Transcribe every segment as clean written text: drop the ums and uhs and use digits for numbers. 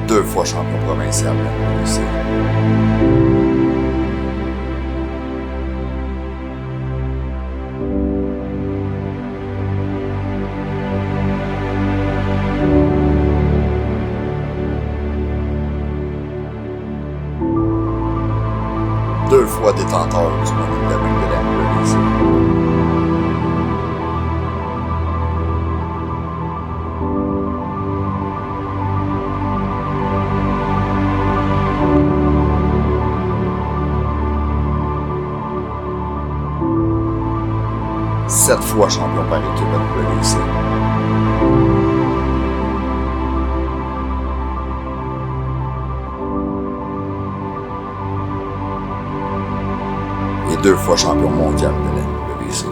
Deux fois champion provincial, aussi. Deux fois détenteur du money de la NWC. Sept fois champion par équipe NWC. Et deux fois champion mondial de la NWC.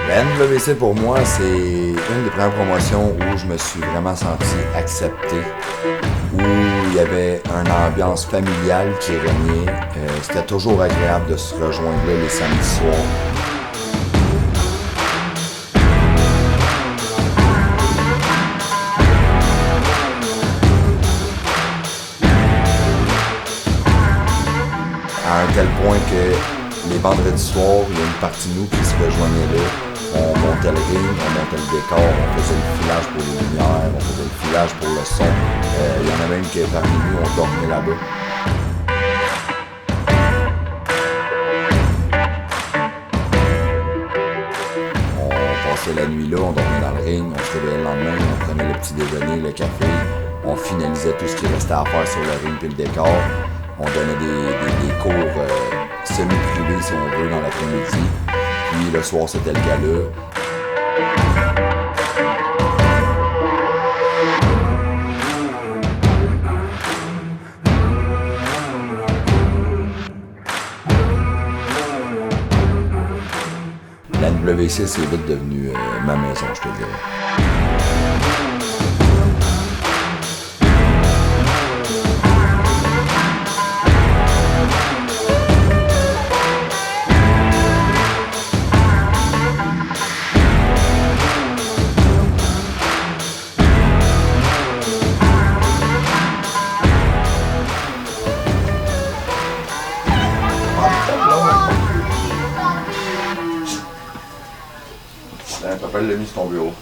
La NWC pour moi, c'est une des premières promotions où je me suis vraiment senti accepté, où il y avait une ambiance familiale qui régnait. C'était toujours agréable de se rejoindre là les samedis soirs. À un tel point que les vendredis soirs, il y a une partie de nous qui se rejoignait là. On montait le ring, on montait le décor, on faisait le filage pour les lumières, on faisait le filage pour le son. Il y en a même qui parmi nous, on dormait là-bas. On passait la nuit là, on dormait dans le ring, on se réveillait le lendemain, on prenait le petit déjeuner, le café, on finalisait tout ce qui restait à faire sur le ring puis le décor. On donnait des cours semi-privés, si on veut, dans l'après-midi. Puis le soir, c'était le gala. La NWC, c'est vite devenu ma maison, je te dirais. Papa l'a mis sur ton bureau.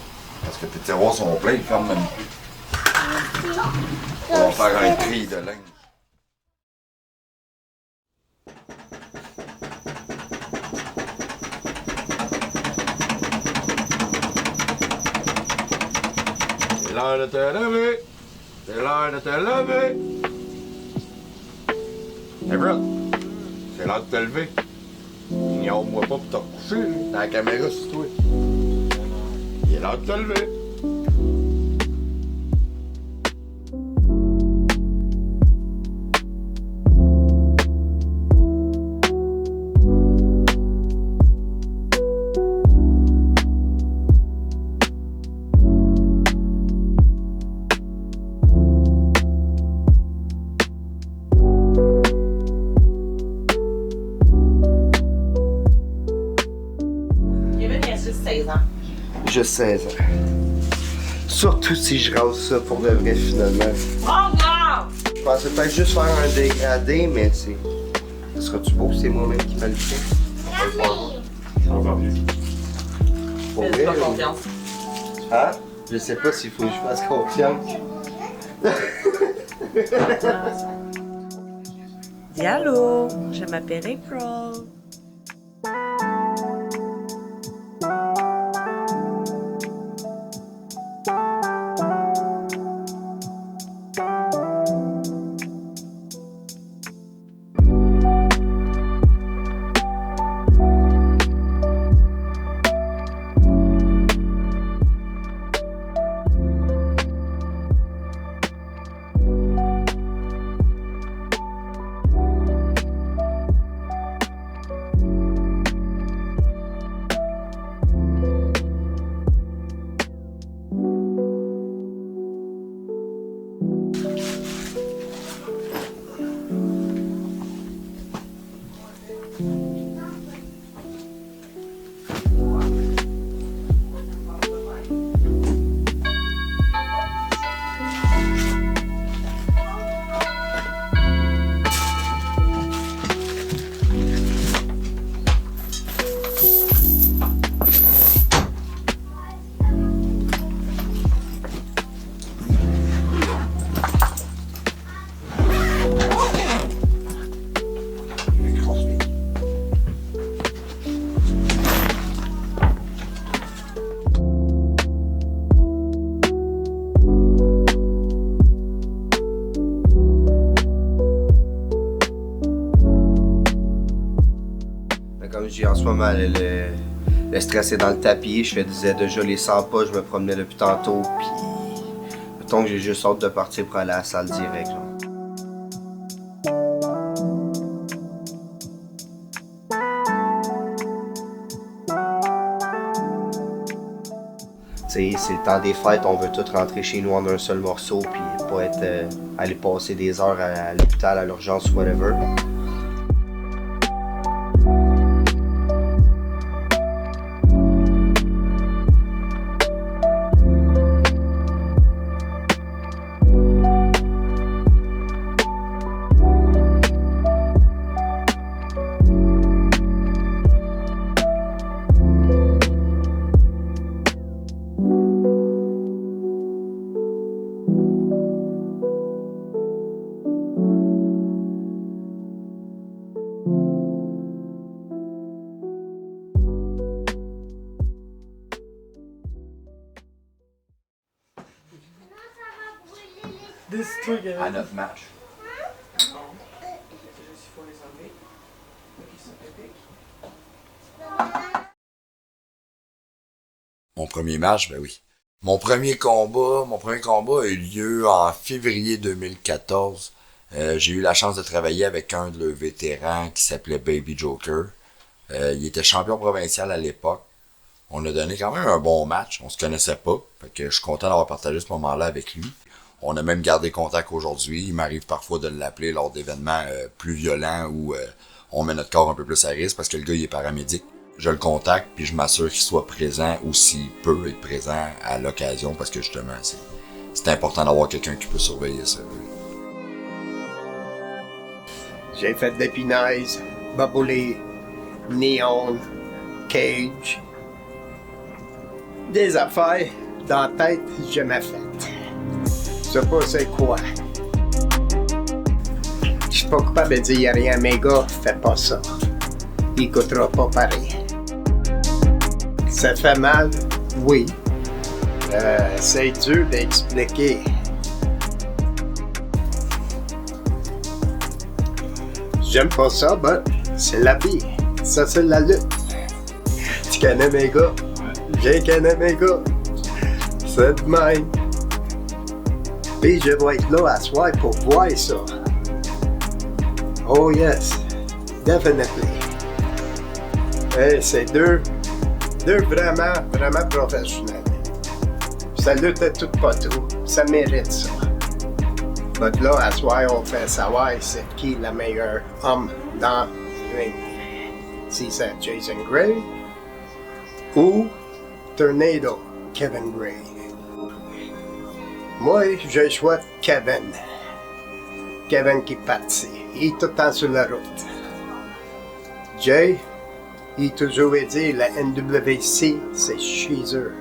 Parce que tes tiroirs sont pleins, ils ferment même plus. On va faire un tri de linge. C'est l'heure de te lever. C'est l'heure de te lever. Hey bro, c'est l'heure de te lever. Ignore-moi pas pour te recoucher. T'as la caméra sur toi. Il est l'heure de te lever. Kevin, il a juste 16 ans. Juste 16 ans. Surtout si je rase ça pour de vrai, finalement. Oh non! Je pensais peut-être juste faire un dégradé, mais c'est... Ce sera-tu beau si c'est moi-même qui fais le fait? Ça va mieux. Pour Fais-tu pas vrai, confiance? Hein? Je sais pas s'il faut que je fasse confiance. Dis allô, je m'appelle April. Comme je dis en ce moment, le stress est dans le tapis. Je faisais déjà les 100 pas, je me promenais depuis tantôt. Puis, mettons que j'ai juste hâte de partir pour aller à la salle direct. Genre. Tu sais, c'est le temps des fêtes, on veut tous rentrer chez nous en un seul morceau, puis pas être aller passer des heures à l'hôpital, à l'urgence ou whatever. À notre match. Mon premier match, ben oui. Mon premier combat a eu lieu en février 2014. J'ai eu la chance de travailler avec un de leurs vétérans qui s'appelait Baby Joker. Il était champion provincial à l'époque. On a donné quand même un bon match. On se connaissait pas. Fait que je suis content d'avoir partagé ce moment-là avec lui. On a même gardé contact aujourd'hui. Il m'arrive parfois de l'appeler lors d'événements plus violents où on met notre corps un peu plus à risque parce que le gars il est paramédic. Je le contacte puis je m'assure qu'il soit présent ou s'il peut être présent à l'occasion parce que justement c'est important d'avoir quelqu'un qui peut surveiller ça. J'ai fait des punaises, baboulé, néon, cage. Des affaires dans la tête, je m'ai fait. Je sais pas c'est quoi. Je suis pas capable de dire rien, mes gars, fais pas ça. Il coûtera pas pareil. Ça fait mal, oui. C'est dur d'expliquer. J'aime pas ça, mais c'est la vie. Ça, c'est la lutte. Tu connais mes gars? Je connais mes gars. C'est de même. Puis je vais être là à soir pour voir ça. Oh yes, definitely. Hey, c'est deux vraiment professionnels. Ça lutte tout pas tout, ça mérite ça. Mais là, à soir, on fait savoir c'est qui le meilleur homme dans le ring. Si c'est Jason Gray ou Tornado, Kevin Gray. Moi, je souhaite Kevin. Kevin qui est parti. Il est tout le temps sur la route. Jay, il a toujours dit la NWC, c'est chez eux.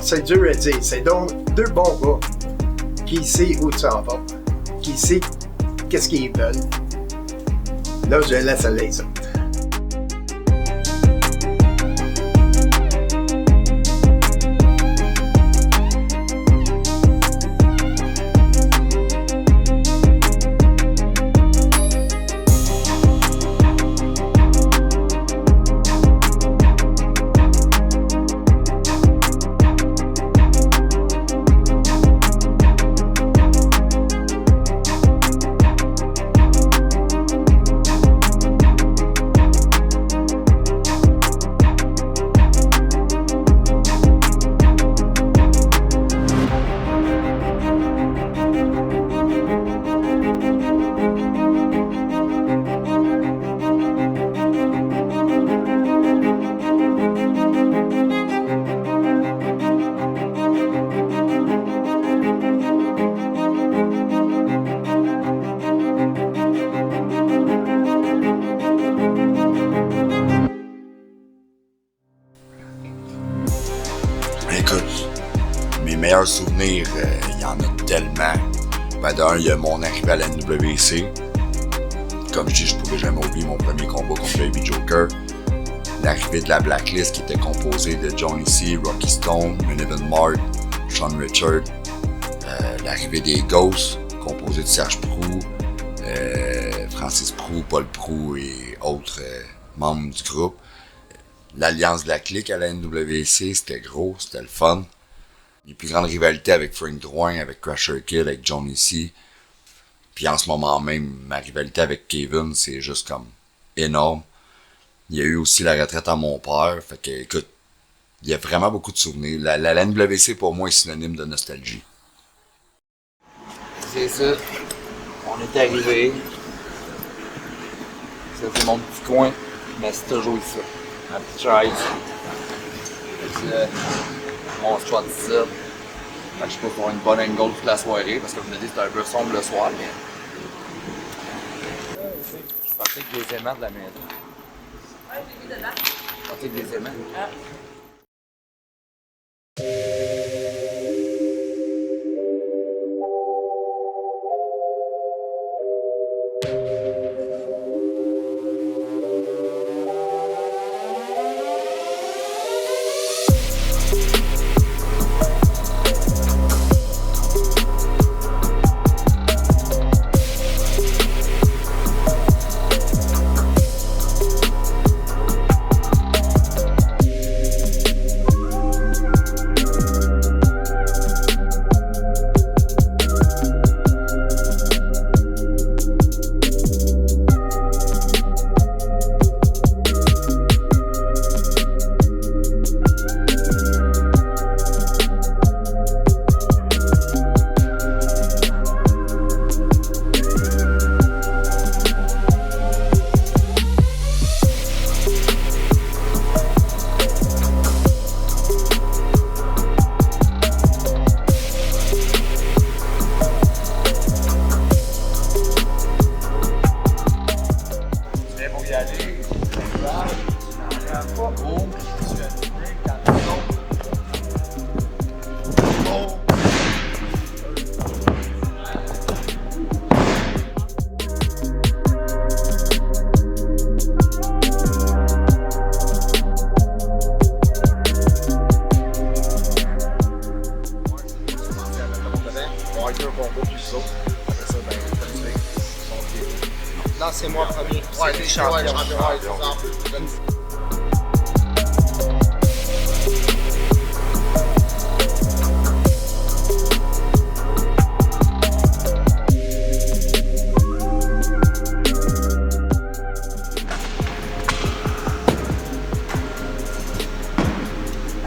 C'est dur à dire. C'est donc deux bons gars qui savent où ça va, qui savent qu'est-ce qu'ils veulent. Là, je laisse les autres. Écoute, mes meilleurs souvenirs, il y en a tellement. Ben d'un, il y a mon arrivée à la NWC. Comme je dis, je pouvais jamais oublier mon premier combat contre Baby Joker. L'arrivée de la Blacklist qui était composée de Johnny C, Rocky Stone, Evan Mark, Sean Richard. L'arrivée des Ghosts, composée de Serge Proulx, Francis Proulx, Paul Proulx et autres membres du groupe. L'alliance de la clique à la NWC, c'était gros, c'était le fun. Les plus grandes rivalités avec Frank Drouin, avec Crusher Kid, avec Johnny C. Puis en ce moment même, ma rivalité avec Kevin, c'est juste comme énorme. Il y a eu aussi la retraite à mon père, fait que écoute, il y a vraiment beaucoup de souvenirs. La NWC pour moi est synonyme de nostalgie. C'est ça, on est arrivé. Ça c'est mon petit coin, mais c'est toujours ici. Ma petite chaise. Mon spot ici. Fait que je sais pas pour une bonne angle toute la soirée, parce que comme je l'ai dit, c'est un peu sombre le soir, mais. Je partais avec des aimants de la maison. Je partais avec des aimants. Non, c'est moi premier. Ouais, t'es champion.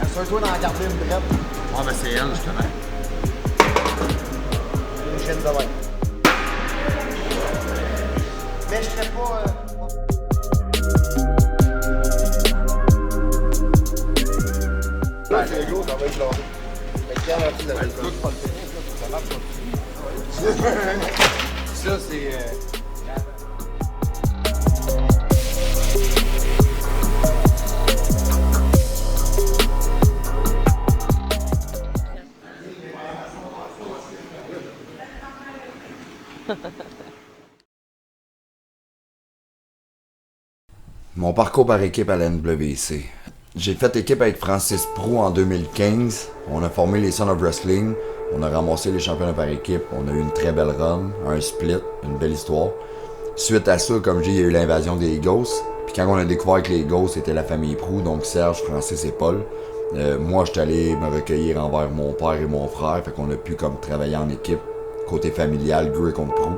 Assure-toi d'en garder une drette. Ouais, mais c'est elle, justement. Une chaîne de bain. Mais je serais pas... va y blâmer. Mais Pierre a dit d'aller blâmer. Ça, c'est. Mon parcours par équipe à la NWC. J'ai fait équipe avec Francis Proulx en 2015. On a formé les Sons of Wrestling. On a ramassé les championnats par équipe. On a eu une très belle run, un split, une belle histoire. Suite à ça, comme je dis, il y a eu l'invasion des Ghosts. Puis quand on a découvert que les Ghosts c'était la famille Proulx, donc Serge, Francis et Paul, moi j'étais allé me recueillir envers mon père et mon frère. Fait qu'on a pu comme travailler en équipe. Côté familial, Grey contre Proulx.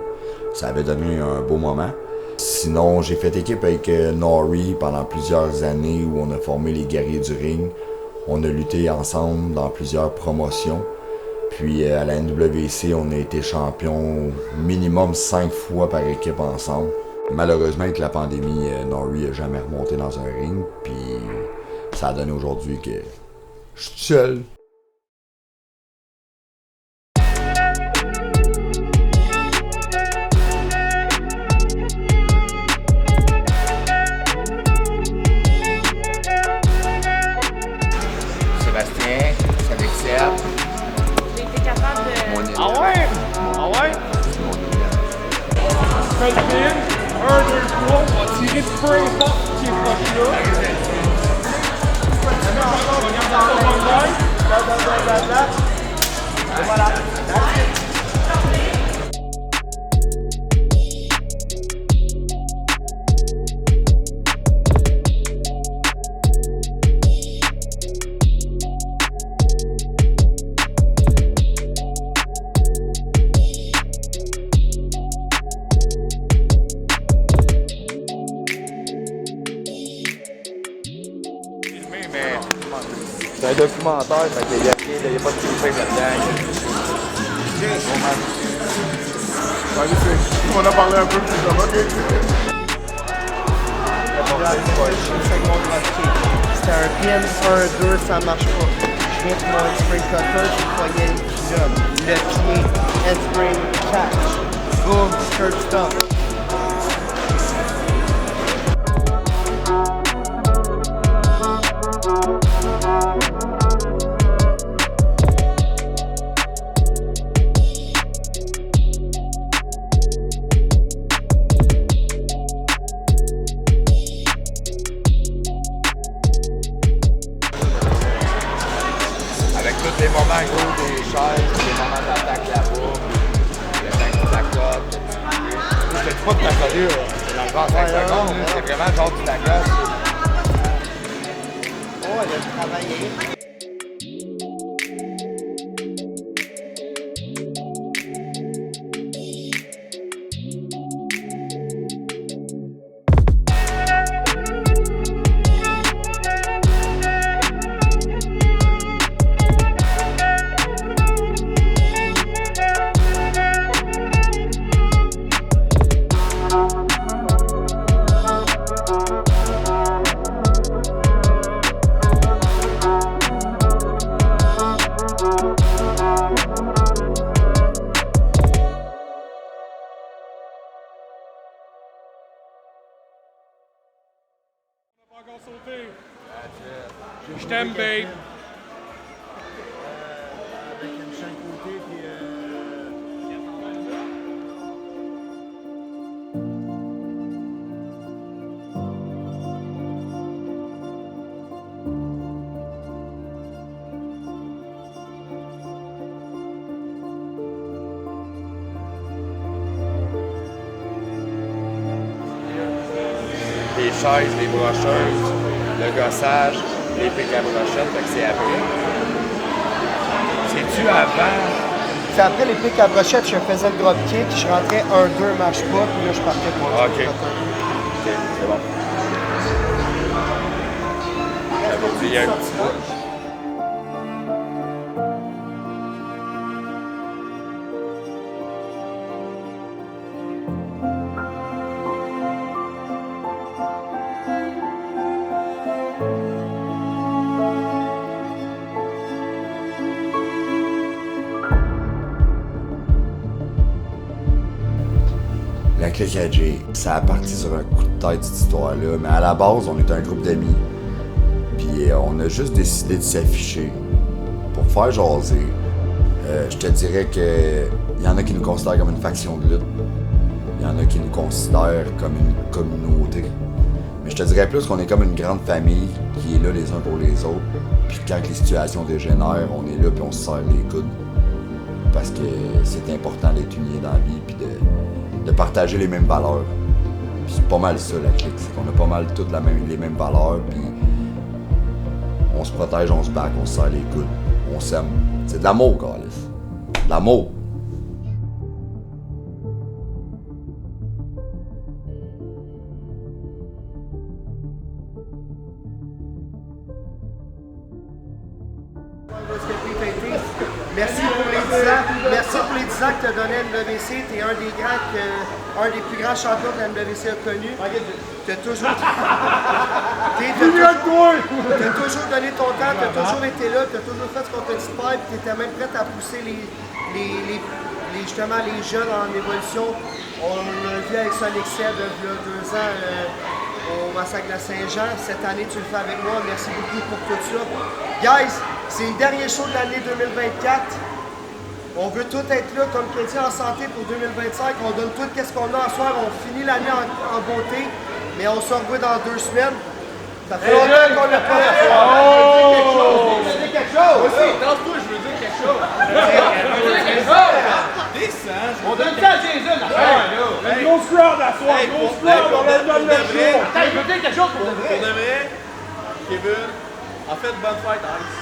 Ça avait donné un beau moment. Sinon, j'ai fait équipe avec Nori pendant plusieurs années où on a formé les guerriers du ring. On a lutté ensemble dans plusieurs promotions. Puis à la NWC, on a été champion minimum 5 fois par équipe ensemble. Malheureusement, avec la pandémie, Nori n'a jamais remonté dans un ring. Puis ça a donné aujourd'hui que je suis seul. Sébastien, avec Seb. J'ai été capable de... Ah ouais? Ah ouais? Fais-le, 1, 2, 3, on va tirer peu importe qui est proche là. Et voilà. C'est un documentaire, fait qu'il y a pas de films là-dedans. On a parlé un peu plus de C'était un pin 1-2, ça marche pas. Je viens de mon spring cutter, je croyais le pied, handspring, catch, boom, skirt stop. Tous les moments gros des chaises, les moments d'attaque là-bas, le temps que tu t'accotes. C'est pas de ta collure. Dans le 25 secondes, c'est vraiment genre tu t'accotes. Oh, elle a travaillé. Je t'aime, babe. Avec une chaîne côté, puis Les chaises, les brocheuses, le gossage, les pics à brochette, fait que c'est après. C'est-tu avant? c'est après les pics à brochette, je faisais le dropkick, je rentrais 1-2, marche pas, puis là je partais pour le Ok. spring cutter. Ok, c'est bon. J'avais oublié un petit bout. La clique à Jay, ça a parti sur un coup de tête cette histoire-là, mais à la base, on est un groupe d'amis. Puis on a juste décidé de s'afficher pour faire jaser. Je te dirais que il y en a qui nous considèrent comme une faction de lutte. Il y en a qui nous considèrent comme une communauté. Mais je te dirais plus qu'on est comme une grande famille qui est là les uns pour les autres. Puis quand les situations dégénèrent, on est là puis on se serre les coudes. Parce que c'est important d'être unis dans la vie puis de partager les mêmes valeurs. Puis c'est pas mal ça la clique, c'est qu'on a pas mal toutes les mêmes valeurs puis on se protège, on se bat, on se serre les coudes, on s'aime. C'est de l'amour, câlisse. De l'amour. Merci pour les 10 ans. Merci pour les 10 ans que tu as donné à NWC. Tu es un des plus grands champions que la NWC a connu. Tu as toujours donné ton temps, tu as toujours été là, tu as toujours fait ce qu'on t'a dit de faire, tu étais même prêt à pousser justement les jeunes en évolution. On l'a vu avec Sonic Seb il y a 2 ans au Massacre de Saint-Jean. Cette année, tu le fais avec moi. Merci beaucoup pour tout ça. Guys, c'est le dernier show de l'année 2024. On veut tout être là, comme tu dit, en santé pour 2025. On donne tout ce qu'on a à soir. On finit l'année en beauté. Mais on se revoit dans 2 semaines. Ça fait longtemps qu'on n'a pas fait. Oh! Je veux dire quelque chose! Moi aussi, danse-toi, je veux dire quelque chose. On donne ça à Jason, la fin, là. Une grosse crowd à soir, une grosse crowd, on leur donne le show. Attends, il veut dire quelque chose pour de vrai. Pour de vrai, Kevin, en fait, bonne fête, Ice.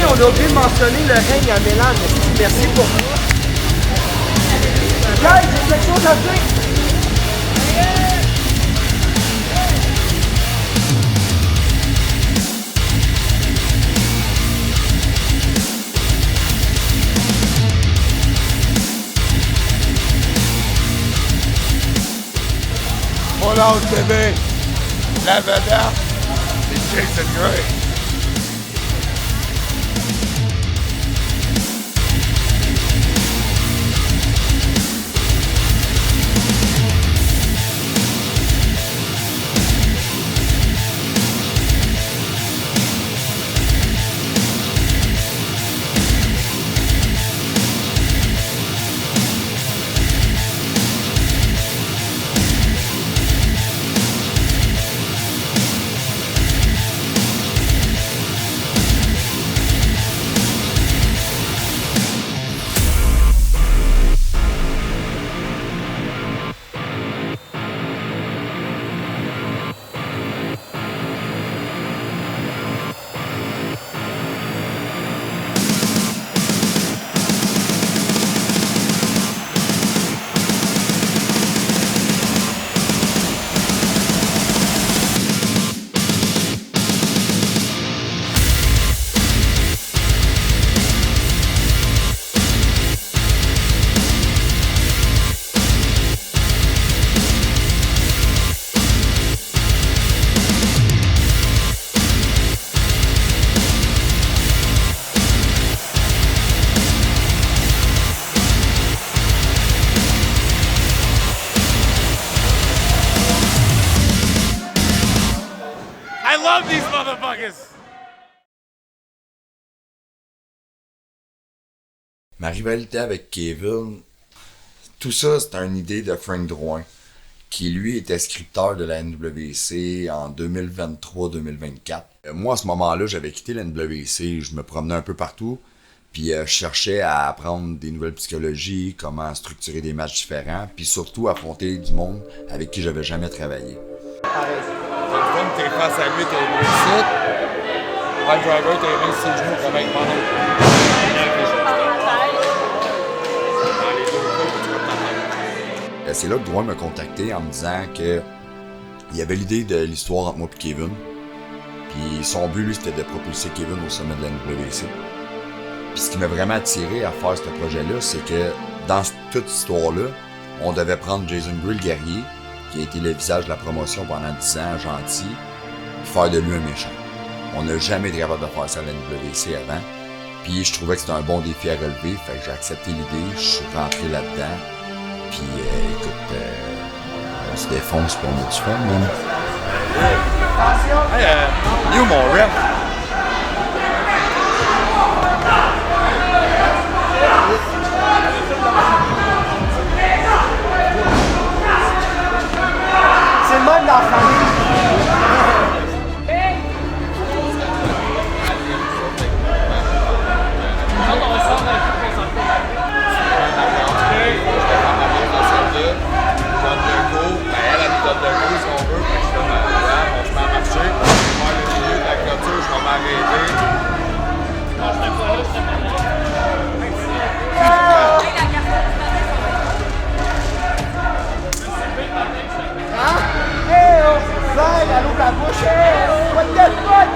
On a oublié de mentionner le règne à Mélan. Merci pour ça. Guys, j'ai quelque chose à dire. Hold on, bébé. La vedette, c'est Jason Gray. I love these motherfuckers! Ma rivalité avec Kevin, tout ça, c'est une idée de Frank Drouin, qui lui était scripteur de la NWC en 2023-2024. Moi, à ce moment-là, j'avais quitté la NWC, je me promenais un peu partout, puis je cherchais à apprendre des nouvelles psychologies, comment structurer des matchs différents, puis surtout affronter du monde avec qui j'avais jamais travaillé. T'es face à lui, t'es réussi. Driver, t'es réussi le genou comme avec moi. C'est là que Drouin m'a contacté en me disant que il y avait l'idée de l'histoire entre moi et Kevin. Puis son but, lui, c'était de propulser Kevin au sommet de la NWC. Puis ce qui m'a vraiment attiré à faire ce projet-là, c'est que dans toute cette histoire-là, on devait prendre Jason Gray, le guerrier, qui a été le visage de la promotion pendant 10 ans, gentil, puis faire de lui un méchant. On n'a jamais été capable de faire ça à la NWC avant. Puis je trouvais que c'était un bon défi à relever, fait que j'ai accepté l'idée, je suis rentré là-dedans. Puis écoute, on se défonce pour on a du fun, man. Il est où mon ref? C'est le même dans la famille. La bouche, what the fuck?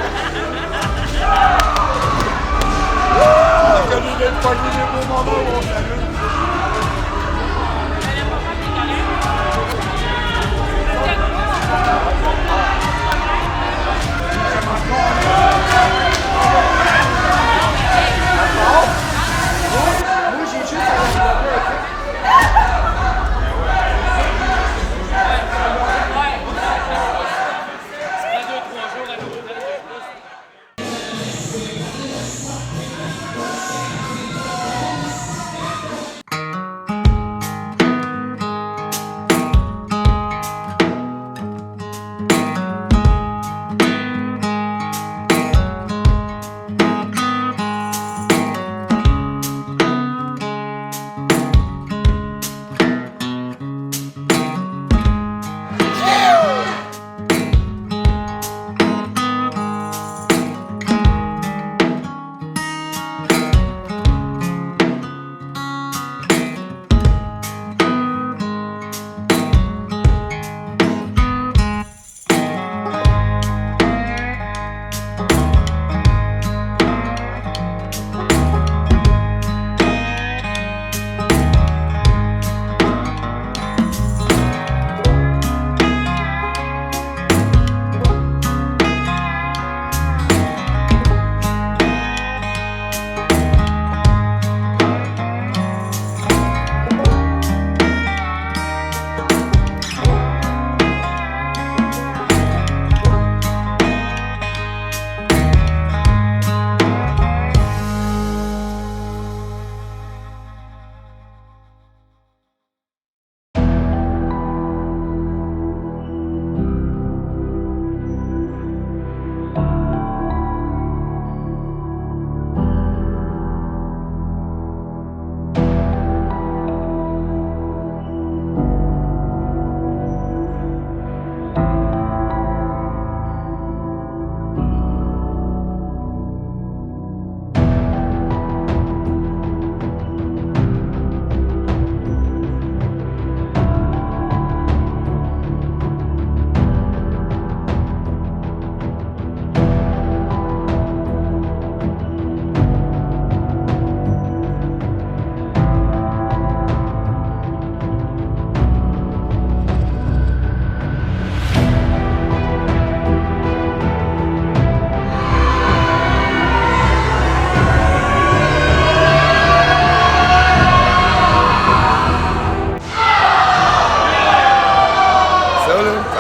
Moi, j'ai juste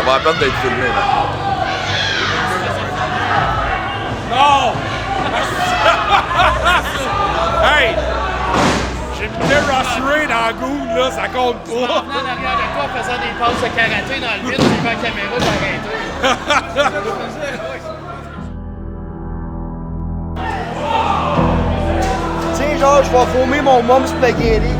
la peine d'être filmé, là. Non! Hey! J'ai me rassuré dans la goût, là, ça compte pas. En venant en arrière de toi, en faisant des passes de karaté dans le vide, j'ai vu la caméra, j'ai arrêté. Tiens, genre, je vais foumer mon mom spaghetti.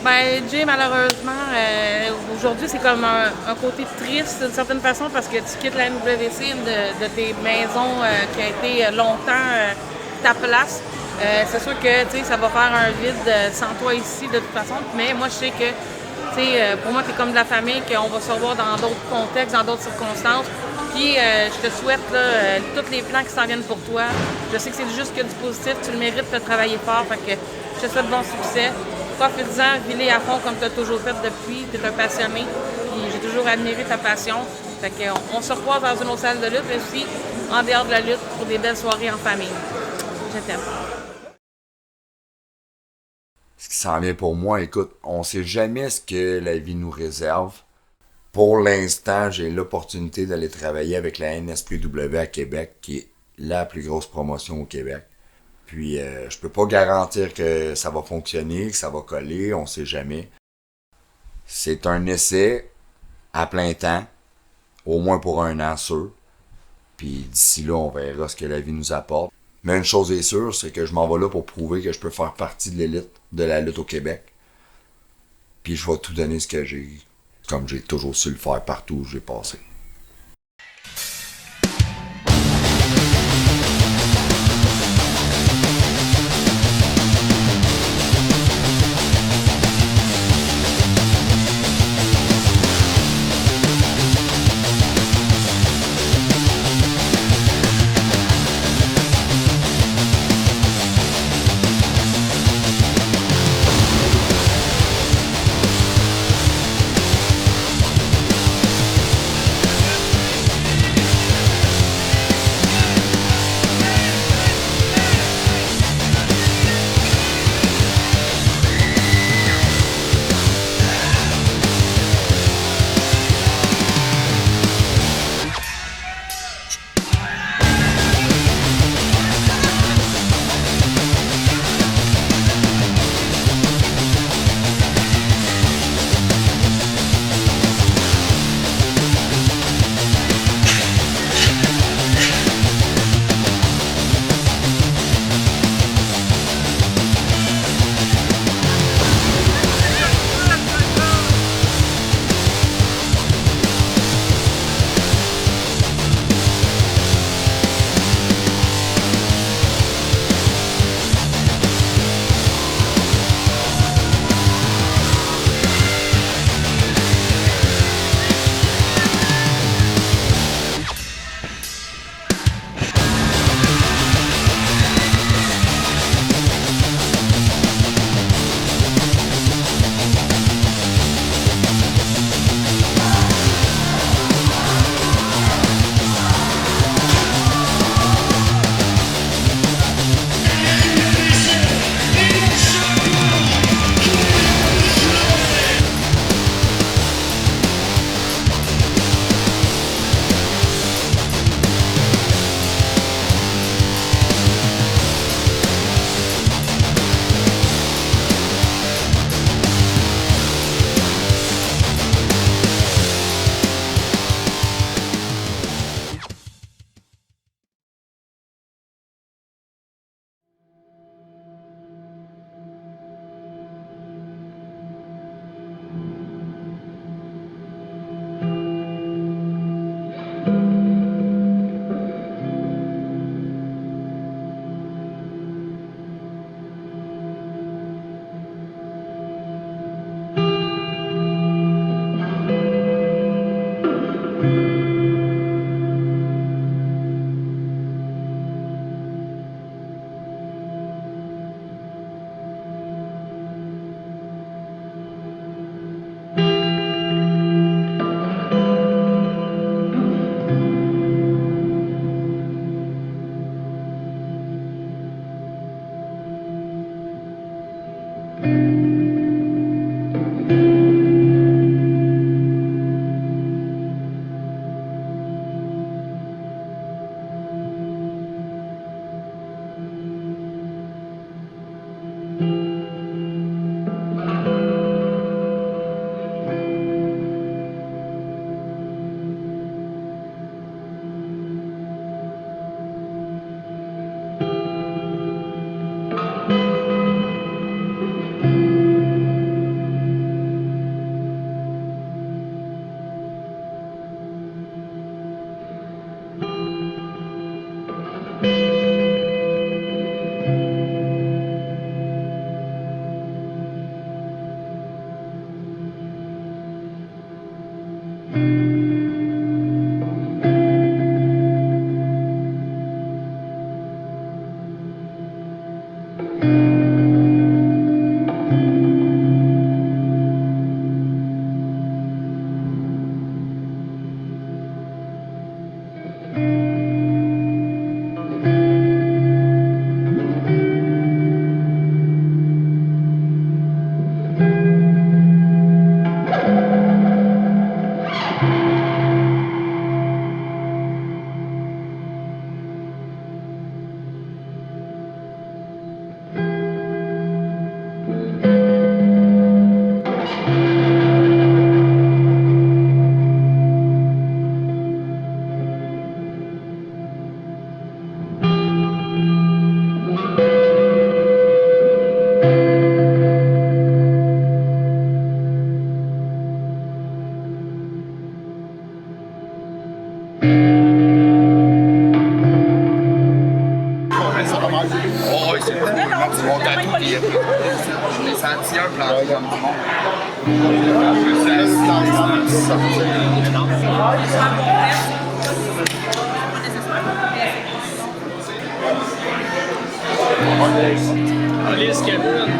Ben, Jay, malheureusement, aujourd'hui, c'est comme un côté triste d'une certaine façon parce que tu quittes la NWC, de tes maisons qui a été longtemps ta place. C'est sûr que ça va faire un vide sans toi ici de toute façon, mais moi, je sais que pour moi, tu es comme de la famille, qu'on va se revoir dans d'autres contextes, dans d'autres circonstances. Puis, je te souhaite tous les plans qui s'en viennent pour toi. Je sais que c'est juste que du positif, tu le mérites de travailler fort, fait que je te souhaite bon succès. Profite-en, vis-les à fond comme tu as toujours fait depuis, tu es un passionné, puis j'ai toujours admiré ta passion. Fait qu'on se recroise dans une autre salle de lutte, mais aussi en dehors de la lutte pour des belles soirées en famille. Je t'aime. Ce qui s'en vient pour moi, écoute, on sait jamais ce que la vie nous réserve. Pour l'instant, j'ai l'opportunité d'aller travailler avec la NSPW à Québec, qui est la plus grosse promotion au Québec. Puis, je peux pas garantir que ça va fonctionner, que ça va coller, on sait jamais. C'est un essai à plein temps, au moins pour 1 an sûr. Puis d'ici là, on verra ce que la vie nous apporte. Mais une chose est sûre, c'est que je m'en vais là pour prouver que je peux faire partie de l'élite de la lutte au Québec. Puis je vais tout donner ce que j'ai, comme j'ai toujours su le faire partout où j'ai passé. Oh, c'est cool. C'est mon tatou qui est. Je l'ai senti un planté comme tout le monde. Je me suis assis dans le sortir. Alice, Kevin.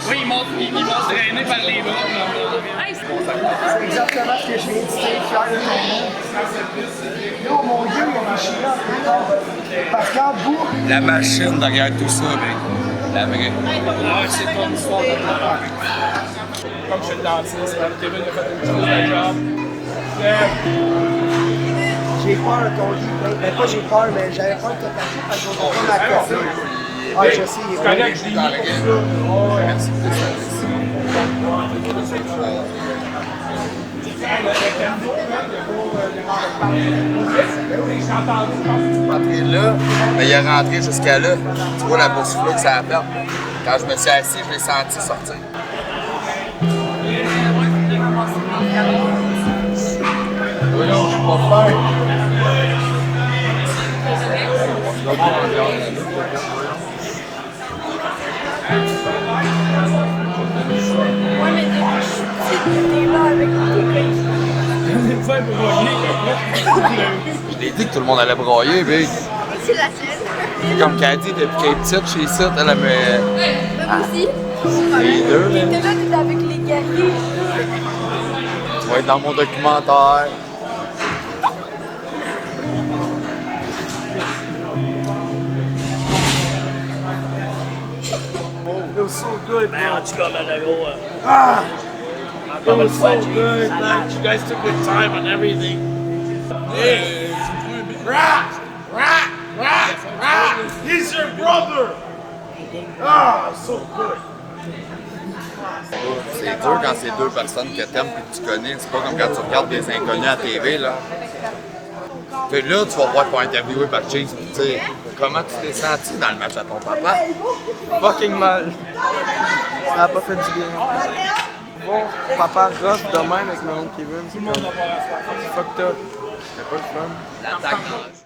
Oui, ils m'ont traîné par les bras. C'est exactement ce que je viens de dire, fier de ton nom. Yo, mon Dieu, il y a des chiens. Pascal, vous. La machine derrière tout ça, mec. La vraie. Ah, c'est ton histoire de pleurs. Comme je suis le dentiste, Kevin a fait une chose de job. J'ai peur de ton lit. Ben, pas j'ai peur, mais j'avais peur de te taper parce qu'on va pas m'accorder. Ah, je sais, il est correct, je l'ai mis. Merci pour le service. Rentré là, mais il est rentré jusqu'à là. Tu vois la bourse-là que ça a fait. Quand je me suis assis, je l'ai senti sortir. Voyons, je peux pas faire. Ouais, mais t'es là avec Je t'ai dit que tout le monde allait broyer, big. C'est la scène. C'est comme Cathy, depuis qu'elle est petite, chez ça, elle aimait. Moi aussi. Les deux, là. T'étais là, t'étais avec les guerriers. Tu vas être dans mon documentaire. It was so good, man. En tout cas, man, gros. It was so good, man. You guys took good time on everything. Hey, He's your brother! Ah, so good! C'est dur quand c'est deux personnes que t'aimes et que tu connais. C'est pas comme quand tu regardes des inconnus à TV, là. Fait là, tu vas voir pour interviewer par Chase, pis tu sais, comment tu t'es senti dans le match à ton papa? fucking mal. Ça n'a pas fait du bien. Bon, papa rough de même avec mon oncle Kevin, c'est comme... C'est fucked up. C'était pas le fun. L'attaque dans le jeu.